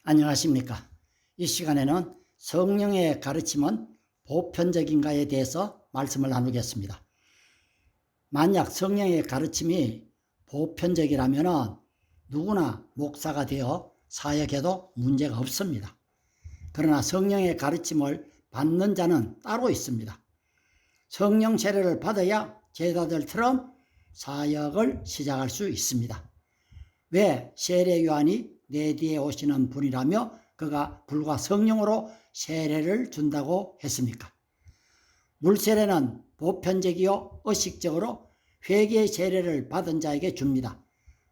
안녕하십니까. 이 시간에는 성령의 가르침은 보편적인가에 대해서 말씀을 나누겠습니다. 만약 성령의 가르침이 보편적이라면 누구나 목사가 되어 사역해도 문제가 없습니다. 그러나 성령의 가르침을 받는 자는 따로 있습니다. 성령 세례를 받아야 제자들처럼 사역을 시작할 수 있습니다. 왜 세례 요한이 내 뒤에 오시는 분이라며 그가 불과 성령으로 세례를 준다고 했습니까? 물세례는 보편적이요 의식적으로 회개의 세례를 받은 자에게 줍니다.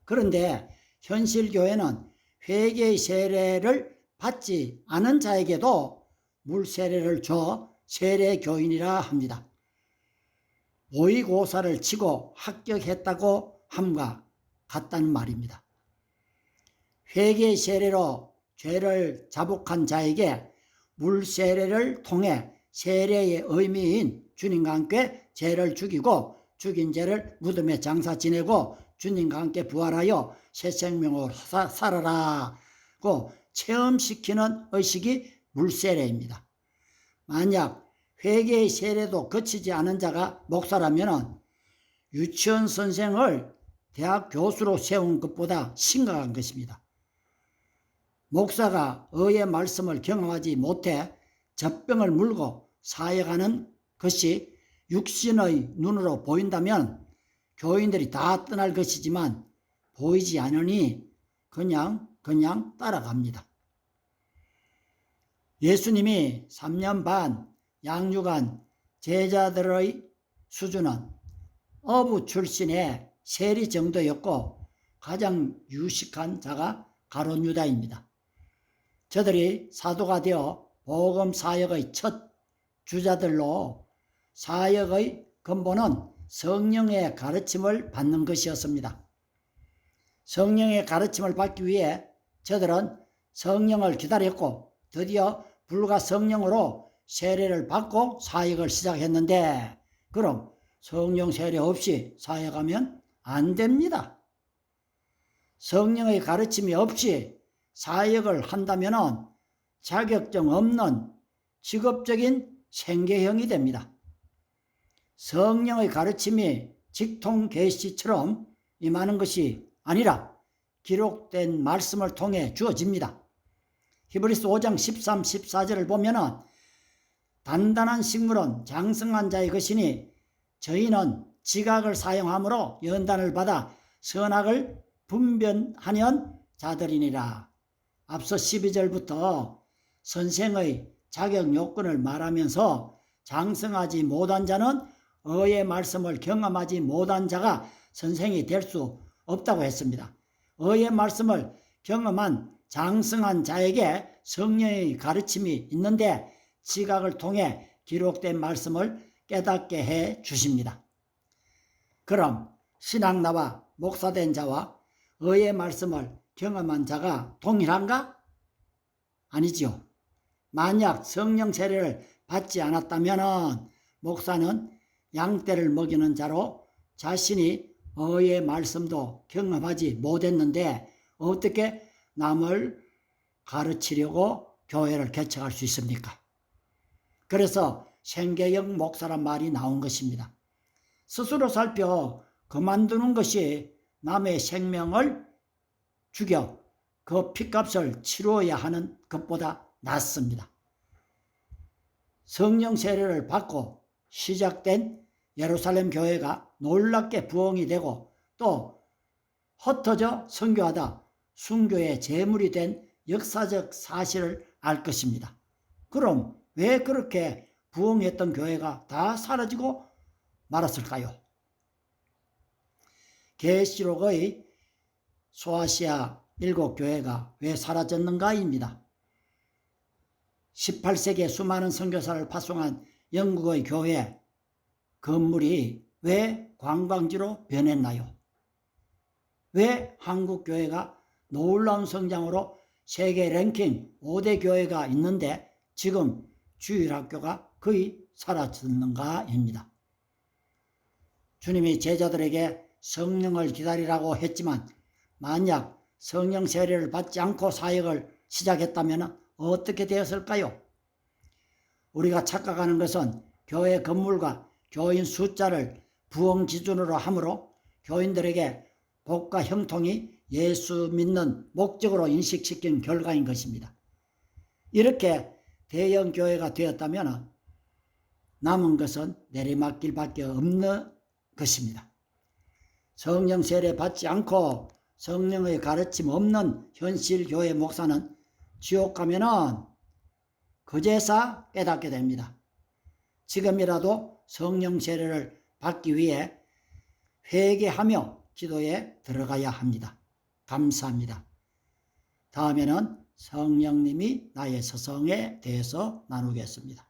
그런데 현실 교회는 회개의 세례를 받지 않은 자에게도 물세례를 줘 세례교인이라 합니다. 모의고사를 치고 합격했다고 함과 같다는 말입니다. 회개의 세례로 죄를 자복한 자에게 물세례를 통해 세례의 의미인 주님과 함께 죄를 죽이고 죽인 죄를 무덤에 장사 지내고 주님과 함께 부활하여 새 생명으로 살아라고 체험시키는 의식이 물세례입니다. 만약 회개의 세례도 거치지 않은 자가 목사라면 유치원 선생을 대학 교수로 세운 것보다 심각한 것입니다. 목사가 의의 말씀을 경험하지 못해 젖병을 물고 사역하는 것이 육신의 눈으로 보인다면 교인들이 다 떠날 것이지만 보이지 않으니 그냥 따라갑니다. 예수님이 3년 반 양육한 제자들의 수준은 어부 출신의 세리 정도였고 가장 유식한 자가 가룟 유다입니다. 저들이 사도가 되어 복음 사역의 첫 주자들로 사역의 근본은 성령의 가르침을 받는 것이었습니다. 성령의 가르침을 받기 위해 저들은 성령을 기다렸고 드디어 불과 성령으로 세례를 받고 사역을 시작했는데 그럼 성령 세례 없이 사역하면 안 됩니다. 성령의 가르침이 없이 사역을 한다면 자격증 없는 직업적인 생계형이 됩니다. 성령의 가르침이 직통 계시처럼 임하는 것이 아니라 기록된 말씀을 통해 주어집니다. 히브리서 5장 13, 14절을 보면 단단한 식물은 장성한 자의 것이니 저희는 지각을 사용함으로 연단을 받아 선악을 분별하는 자들이니라. 앞서 12절부터 선생의 자격 요건을 말하면서 장성하지 못한 자는 의의 말씀을 경험하지 못한 자가 선생이 될 수 없다고 했습니다. 의의 말씀을 경험한 장성한 자에게 성령의 가르침이 있는데 지각을 통해 기록된 말씀을 깨닫게 해 주십니다. 그럼 신앙나와 목사된 자와 의의 말씀을 경험한 자가 동일한가? 아니지요. 만약 성령 세례를 받지 않았다면 목사는 양떼를 먹이는 자로 자신이 의의 말씀도 경험하지 못했는데 어떻게 남을 가르치려고 교회를 개척할 수 있습니까? 그래서 생계형 목사란 말이 나온 것입니다. 스스로 살펴 그만두는 것이 남의 생명을 죽여 그 핏값을 치루어야 하는 것보다 낫습니다. 성령 세례를 받고 시작된 예루살렘 교회가 놀랍게 부흥이 되고 또 흩어져 선교하다 순교의 제물이 된 역사적 사실을 알 것입니다. 그럼 왜 그렇게 부흥했던 교회가 다 사라지고 말았을까요? 계시록의 소아시아 7교회가 왜 사라졌는가입니다. 18세기에 수많은 선교사를 파송한 영국의 교회 건물이 왜 관광지로 변했나요? 왜 한국 교회가 놀라운 성장으로 세계 랭킹 5대 교회가 있는데 지금 주일학교가 거의 사라졌는가입니다. 주님이 제자들에게 성령을 기다리라고 했지만 만약 성령 세례를 받지 않고 사역을 시작했다면 어떻게 되었을까요? 우리가 착각하는 것은 교회 건물과 교인 숫자를 부흥 기준으로 하므로 교인들에게 복과 형통이 예수 믿는 목적으로 인식시킨 결과인 것입니다. 이렇게 대형 교회가 되었다면 남은 것은 내리막길밖에 없는 것입니다. 성령 세례 받지 않고 성령의 가르침 없는 현실 교회 목사는 지옥 가면은 그제서 깨닫게 됩니다. 지금이라도 성령 세례를 받기 위해 회개하며 기도에 들어가야 합니다. 감사합니다. 다음에는 성령님이 나의 서성에 대해서 나누겠습니다.